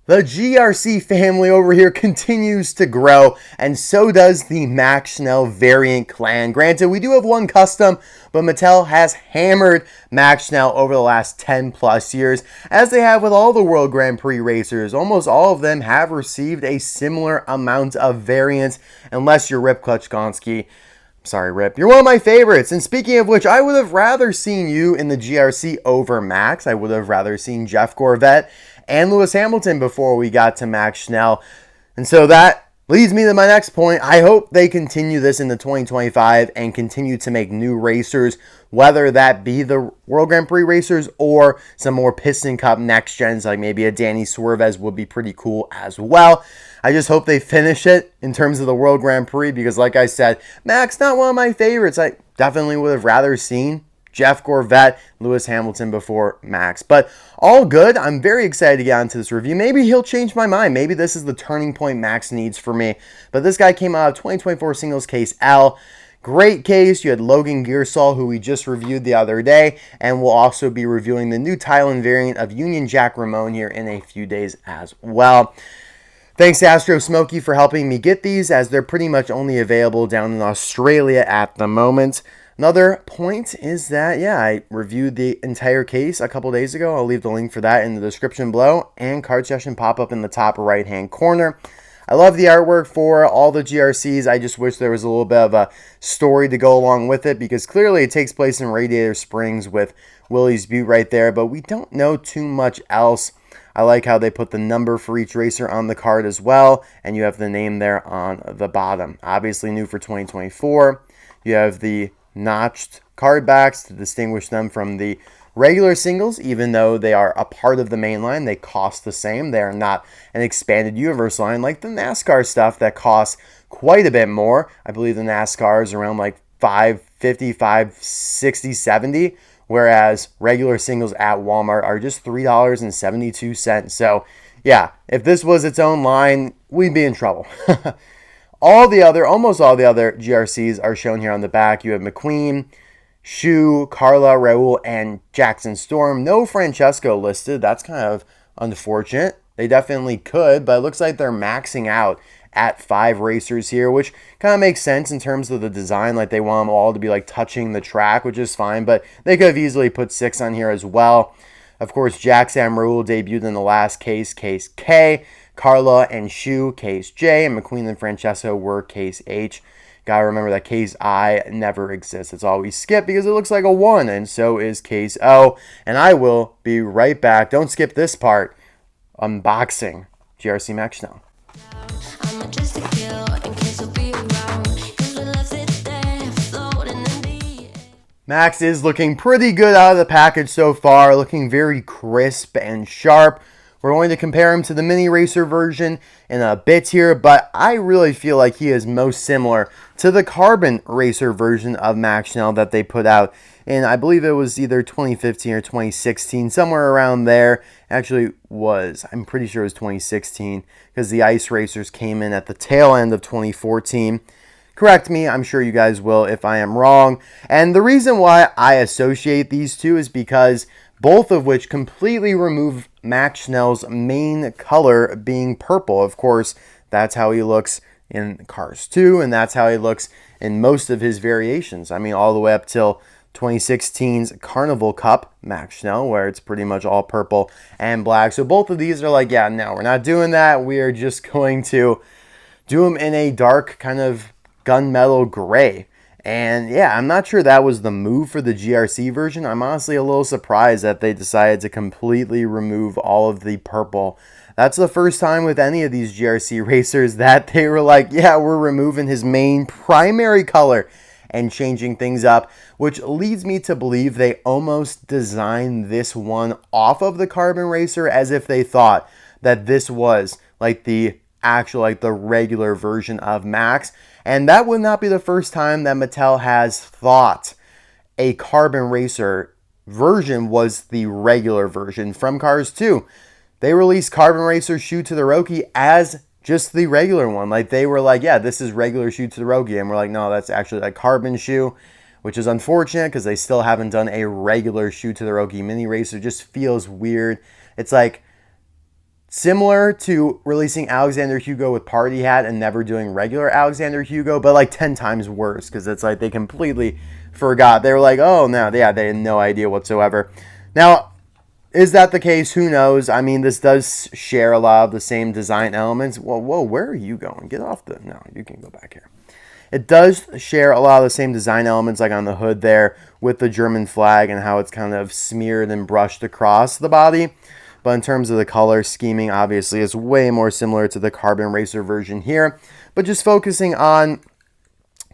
The GRC family over here continues to grow, and so does the Max Schnell variant clan. Granted, we do have one custom, but Mattel has hammered Max Schnell over the last 10 plus years, as they have with all the World Grand Prix racers. Almost all of them have received a similar amount of variants, unless you're Rip Klutchkonsky. Sorry, Rip. You're one of my favorites. And speaking of which, I would have rather seen you in the GRC over Max. I would have rather seen Jeff Gorvette and Lewis Hamilton before we got to Max Schnell. And so that leads me to my next point. I hope they continue this into 2025 and continue to make new racers, whether that be the World Grand Prix racers or some more Piston Cup next gens, like maybe a Danny Swervez would be pretty cool as well. I just hope they finish it in terms of the World Grand Prix because, like I said, Max, not one of my favorites. I definitely would have rather seen Jeff Gorvette, Lewis Hamilton before Max. But all good. I'm very excited to get onto this review. Maybe he'll change my mind. Maybe this is the turning point Max needs for me. But this guy came out of 2024 Singles Case L. Great case. You had Logan Gearsall, who we just reviewed the other day, and we'll also be reviewing the new Thailand variant of Union Jack Ramone here in a few days as well. Thanks to Astro Smokey for helping me get these, as they're pretty much only available down in Australia at the moment. Another point is that, I reviewed the entire case a couple days ago. I'll leave the link for that in the description below, and card session pop up in the top right-hand corner. I love the artwork for all the GRCs. I just wish there was a little bit of a story to go along with it, because clearly it takes place in Radiator Springs with Willys Butte right there, but we don't know too much else. I like how they put the number for each racer on the card as well, and you have the name there on the bottom. Obviously new for 2024. You have the notched card backs to distinguish them from the regular singles. Even though they are a part of the main line, they cost the same. They are not an expanded universe line like the NASCAR stuff that costs quite a bit more. I believe the NASCAR is around like $5.50, $5.60, $7, whereas regular singles at Walmart are just $3.72. So yeah, if this was its own line, we'd be in trouble. Almost all the other GRCs are shown here on the back. You have McQueen, Shu, Carla, Raoul, and Jackson Storm. No Francesco listed. That's kind of unfortunate. They definitely could, but it looks like they're maxing out at 5 racers here, which kind of makes sense in terms of the design. Like, they want them all to be like touching the track, which is fine, but they could have easily put 6 on here as well. Of course, Jack Raoule debuted in the last case, Case K. Carla and Shu, Case J, and McQueen and Francesco were Case H. Gotta remember that Case I never exists. It's always skip because it looks like a 1, and so is Case O. And I will be right back. Don't skip this part. Unboxing GRC Max Schnell. Max is looking pretty good out of the package so far, looking very crisp and sharp. We're going to compare him to the Mini Racer version in a bit here, but I really feel like he is most similar to the Carbon Racer version of Max Schnell that they put out in, I believe it was either 2015 or 2016, somewhere around there. Actually I'm pretty sure it was 2016, because the Ice Racers came in at the tail end of 2014. Correct me, I'm sure you guys will if I am wrong. And the reason why I associate these two is because both of which completely remove Max Schnell's main color being purple. Of course, that's how he looks in Cars 2, and that's how he looks in most of his variations. I mean, all the way up till 2016's Carnival Cup Max Schnell, where it's pretty much all purple and black. So both of these are like, yeah, no, we're not doing that. We are just going to do them in a dark kind of gunmetal gray. And yeah, I'm not sure that was the move for the GRC version. I'm honestly a little surprised that they decided to completely remove all of the purple. That's the first time with any of these GRC racers that they were like, yeah, we're removing his main primary color and changing things up, which leads me to believe they almost designed this one off of the Carbon Racer as if they thought that this was like the actual, like the regular version of Max. And that would not be the first time that Mattel has thought a Carbon Racer version was the regular version from Cars 2. They released Carbon Racer Shu Todoroki as just the regular one. Like, they were like, yeah, this is regular Shu Todoroki. And we're like, no, that's actually like Carbon Shu, which is unfortunate because they still haven't done a regular Shu Todoroki Mini Racer. It just feels weird. It's like Similar to releasing Alexander Hugo with Party Hat and never doing regular Alexander Hugo, but like 10 times worse, because it's like they completely forgot. They were like, oh, no, yeah, they had no idea whatsoever. Now, is that the case? Who knows? I mean, this does share a lot of the same design elements. Whoa, where are you going? Get off the... No, you can go back here. It does share a lot of the same design elements, like on the hood there with the German flag and how it's kind of smeared and brushed across the body. But in terms of the color scheming, obviously, it's way more similar to the Carbon Racer version here. But just focusing on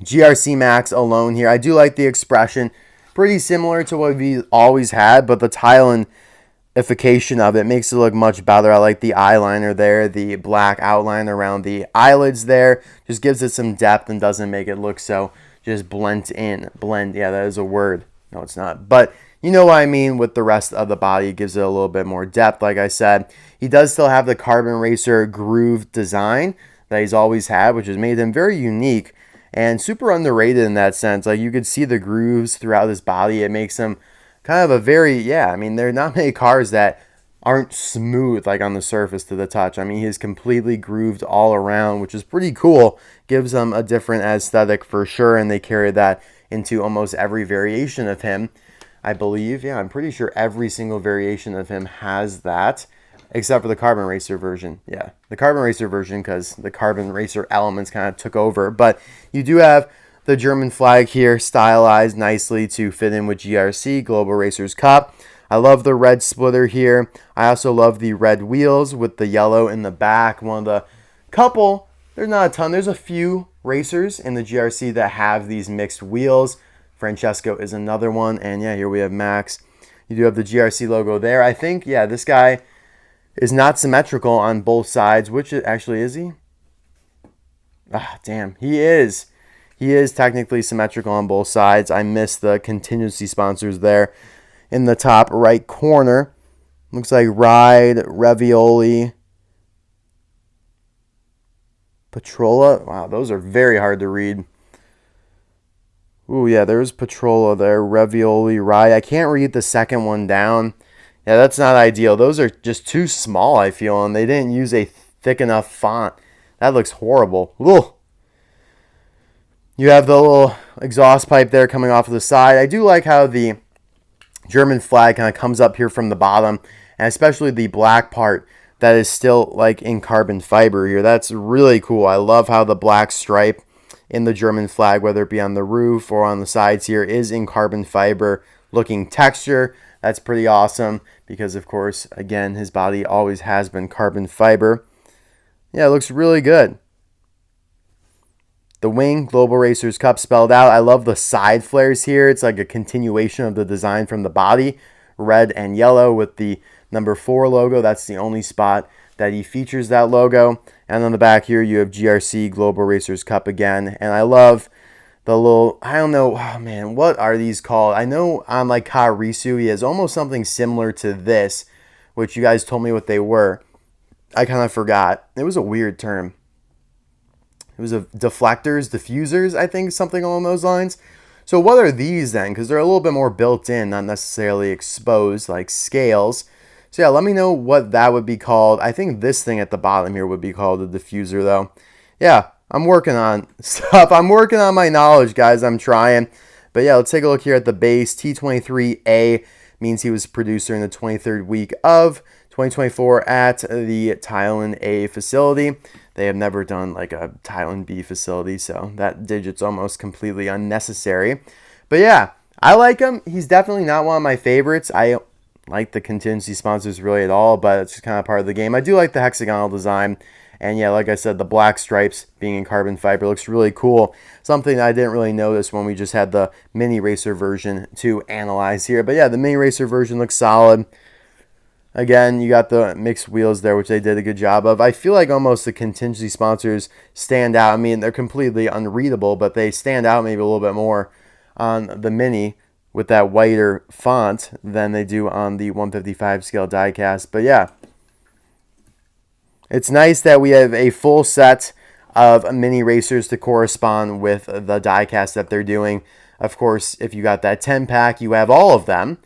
GRC Max alone here, I do like the expression. Pretty similar to what we always had, but the tile-ification of it makes it look much better. I like the eyeliner there, the black outline around the eyelids there. Just gives it some depth and doesn't make it look so just blend in. Blend, yeah, that is a word. No, it's not. But you know what I mean with the rest of the body. It gives it a little bit more depth, like I said. He does still have the Carbon Racer groove design that he's always had, which has made him very unique and super underrated in that sense. Like, you could see the grooves throughout his body. It makes him kind of a very, yeah, I mean, there are not many cars that aren't smooth, like on the surface to the touch. I mean, he's completely grooved all around, which is pretty cool. Gives him a different aesthetic for sure, and they carry that into almost every variation of him. I believe, yeah, I'm pretty sure every single variation of him has that, except for the Carbon Racer version. Yeah, the Carbon Racer version, because the Carbon Racer elements kind of took over. But you do have the German flag here stylized nicely to fit in with GRC, Global Racers Cup. I love the red splitter here. I also love the red wheels with the yellow in the back. One of the couple, there's not a ton, there's a few racers in the GRC that have these mixed wheels. Francesco is another one, and yeah, here we have Max. You do have the GRC logo there. I think, yeah, this guy is not symmetrical on both sides, which actually is he? Ah, damn, he is. He is technically symmetrical on both sides. I missed the contingency sponsors there in the top right corner. Looks like Ride, Ravioli, Petrola. Wow, those are very hard to read. Ooh, yeah, there's Petrola there, Ravioli, Rye. I can't read the second one down. Yeah, that's not ideal. Those are just too small, I feel, and they didn't use a thick enough font. That looks horrible. Ugh. You have the little exhaust pipe there coming off of the side. I do like how the German flag kind of comes up here from the bottom, and especially the black part that is still like in carbon fiber here. That's really cool. I love how the black stripe in the German flag, whether it be on the roof or on the sides here, is in carbon fiber looking texture. That's pretty awesome because, of course, again, his body always has been carbon fiber. Yeah, it looks really good. The wing, Global Racers Cup spelled out. I love the side flares here. It's like a continuation of the design from the body. Red and yellow with the number 4 logo. That's the only spot that he features that logo. And on the back here, you have GRC Global Racers Cup again. And I love the little, I don't know, oh man, what are these called? I know on like Karisu, he has almost something similar to this, which you guys told me what they were. I kind of forgot. It was a weird term. It was a diffusers, I think, something along those lines. So what are these then? Because they're a little bit more built in, not necessarily exposed, like scales. So yeah, let me know what that would be called. I think this thing at the bottom here would be called a diffuser, though. Yeah, I'm working on stuff. I'm working on my knowledge, guys. I'm trying. But yeah, let's take a look here at the base. T23A means he was producer in the 23rd week of 2024 at the Thailand A facility. They have never done like a Thailand B facility, so that digit's almost completely unnecessary. But yeah, I like him. He's definitely not one of my favorites. I like the contingency sponsors really at all, but it's just kind of part of the game. I do like the hexagonal design. And yeah, like I said, the black stripes being in carbon fiber looks really cool. Something that I didn't really notice when we just had the mini racer version to analyze here. But yeah, the mini racer version looks solid. Again, you got the mixed wheels there, which they did a good job of. I feel like almost the contingency sponsors stand out. I mean, they're completely unreadable, but they stand out maybe a little bit more on the mini with that whiter font than they do on the 155 scale diecast. But yeah, it's nice that we have a full set of mini racers to correspond with the diecast that they're doing. Of course, if you got that 10-pack, you have all of them.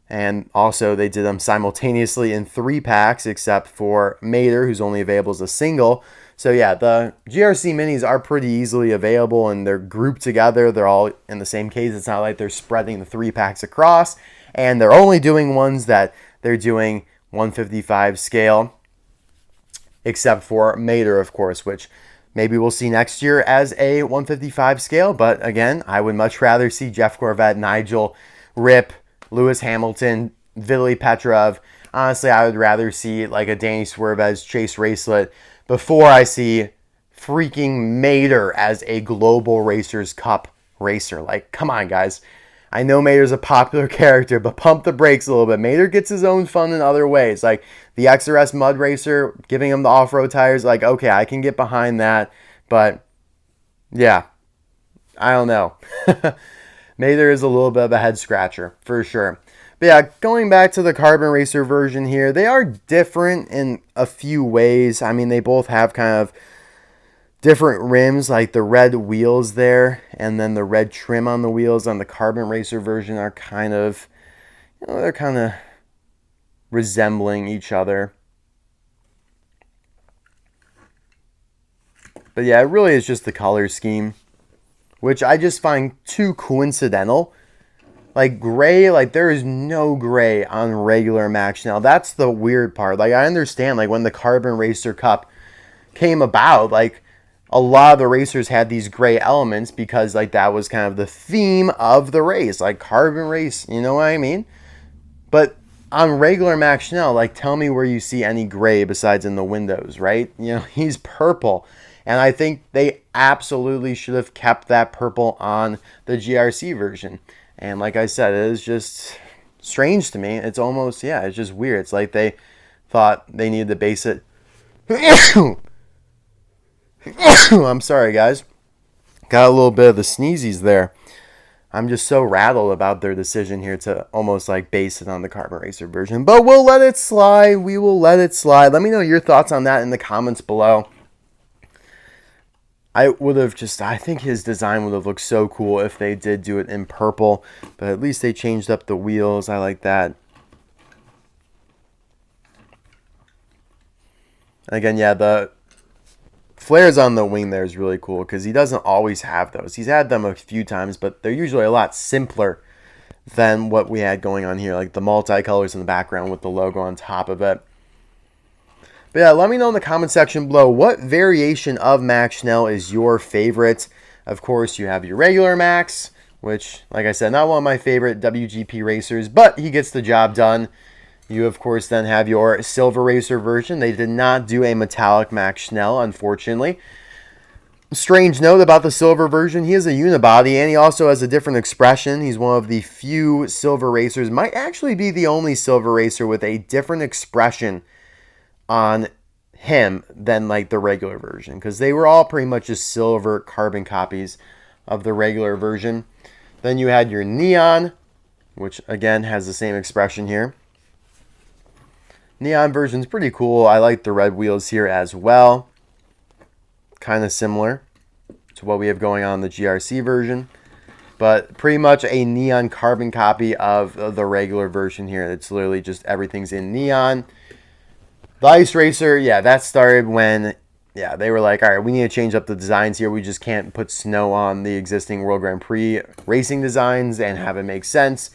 And also, they did them simultaneously in 3-packs, except for Mater, who's only available as a single. So yeah, the GRC minis are pretty easily available, and they're grouped together. They're all in the same case. It's not like they're spreading the 3-packs across. And they're only doing ones that they're doing 155 scale, except for Mater, of course, which maybe we'll see next year as a 155 scale. But again, I would much rather see Jeff Corvette, Nigel, Rip, Lewis Hamilton, Vitaly Petrov. Honestly, I would rather see like a Danny Swervez, Chase Racelet before I see freaking Mater as a Global Racers Cup racer. Like, come on, guys. I know Mater's a popular character, but pump the brakes a little bit. Mater gets his own fun in other ways. Like the XRS Mud Racer, giving him the off-road tires. Like, okay, I can get behind that. But, yeah, I don't know. Mater is a little bit of a head scratcher, for sure. But yeah, going back to the Carbon Racer version here, they are different in a few ways. I mean, they both have kind of different rims, like the red wheels there, and then the red trim on the wheels on the Carbon Racer version are kind of, they're kind of resembling each other. But yeah, it really is just the color scheme, which I just find too coincidental. Like gray, like there is no gray on regular Max Schnell. That's the weird part. Like I understand, like when the Carbon Racer Cup came about, like a lot of the racers had these gray elements because like that was kind of the theme of the race, like carbon race, you know what I mean? But on regular Max Schnell, like tell me where you see any gray besides in the windows, right? You know, he's purple. And I think they absolutely should have kept that purple on the GRC version. And like I said, it is just strange to me. It's almost, yeah, it's just weird. It's like they thought they needed to base it. I'm sorry, guys. Got a little bit of the sneezies there. I'm just so rattled about their decision here to almost like base it on the Carbon Racer version. But we'll let it slide. We will let it slide. Let me know your thoughts on that in the comments below. I think his design would have looked so cool if they did do it in purple. But at least they changed up the wheels. I like that. Again, yeah, the flares on the wing there is really cool because he doesn't always have those. He's had them a few times, but they're usually a lot simpler than what we had going on here. Like the multicolors in the background with the logo on top of it. But yeah, let me know in the comment section below what variation of Max Schnell is your favorite. Of course, you have your regular Max, which, like I said, not one of my favorite WGP racers, but he gets the job done. You, of course, then have your Silver Racer version. They did not do a metallic Max Schnell, unfortunately. Strange note about the silver version, he is a unibody, and he also has a different expression. He's one of the few silver racers, might actually be the only silver racer with a different expression on him than like the regular version, because they were all pretty much just silver carbon copies of the regular version. Then you had your neon, which again has the same expression here. Neon version's pretty cool. I like the red wheels here as well. Kind of similar to what we have going on in the GRC version, but pretty much a neon carbon copy of the regular version here. It's literally just everything's in neon. The Ice Racer, yeah, that started when, yeah, they were like, all right, we need to change up the designs here. We just can't put snow on the existing World Grand Prix racing designs and have it make sense.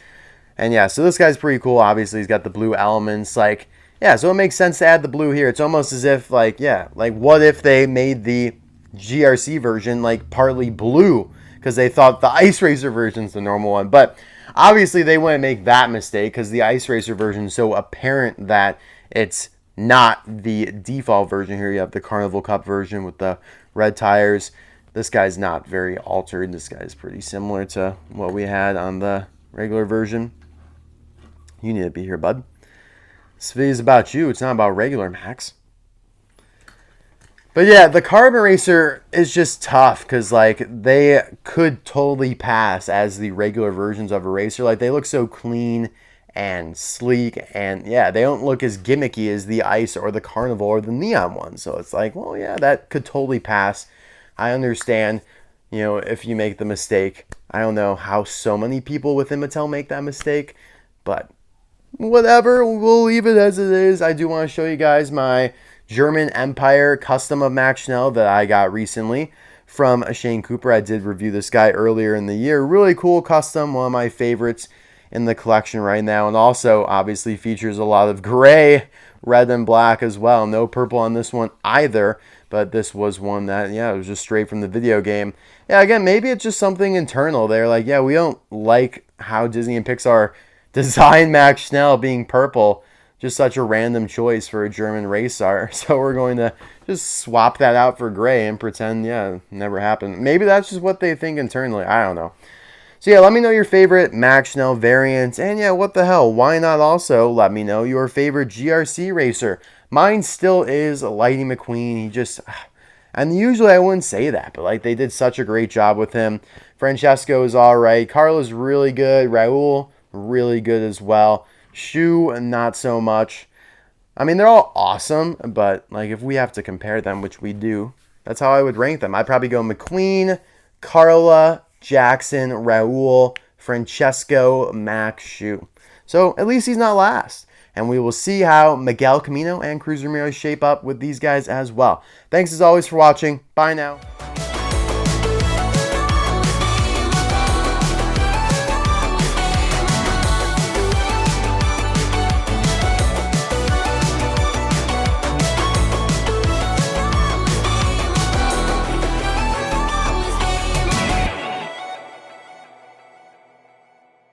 And yeah, so this guy's pretty cool. Obviously, he's got the blue elements. Like, yeah, so it makes sense to add the blue here. It's almost as if, like, yeah, like what if they made the GRC version, like, partly blue because they thought the Ice Racer version's the normal one. But obviously, they wouldn't make that mistake because the Ice Racer version is so apparent that it's not the default version. Here you have the Carnival Cup version with the red tires. This guy's not very altered. This guy's pretty similar to what we had on the regular version. You need to be here, bud. This video is about you. It's not about regular Max. But yeah, the Carbon Racer is just tough because like they could totally pass as the regular versions of a racer. Like they look so clean and sleek, and yeah, they don't look as gimmicky as the Ice or the Carnival or the Neon one. So it's like, well, yeah, that could totally pass. I understand, you know, if you make the mistake. I don't know how so many people within Mattel make that mistake, but whatever, we'll leave it as it is. I do want to show you guys my German Empire custom of Max Schnell that I got recently from Shane Cooper. I did review this guy earlier in the year. Really cool custom, one of my favorites in the collection right now, and also obviously features a lot of gray, red, and black as well. No purple on this one either, but this was one that, yeah, it was just straight from the video game. Yeah, again, maybe it's just something internal. They're like, yeah, we don't like how Disney and Pixar designed Max Schnell being purple. Just such a random choice for a German race car. So we're going to just swap that out for gray and pretend, yeah, it never happened. Maybe that's just what they think internally. I don't know. So yeah, let me know your favorite Max Schnell variants. And yeah, what the hell? Why not also let me know your favorite GRC racer? Mine still is Lightning McQueen. He just... And usually I wouldn't say that, but like they did such a great job with him. Francesco is all right. Carl is really good. Raoul, really good as well. Shu, not so much. I mean, they're all awesome, but like if we have to compare them, which we do, that's how I would rank them. I'd probably go McQueen, Carla, Jackson, Raoul, Francesco, Max, Shu. So at least he's not last. And we will see how Miguel Camino and Cruz Ramirez shape up with these guys as well. Thanks as always for watching. Bye now.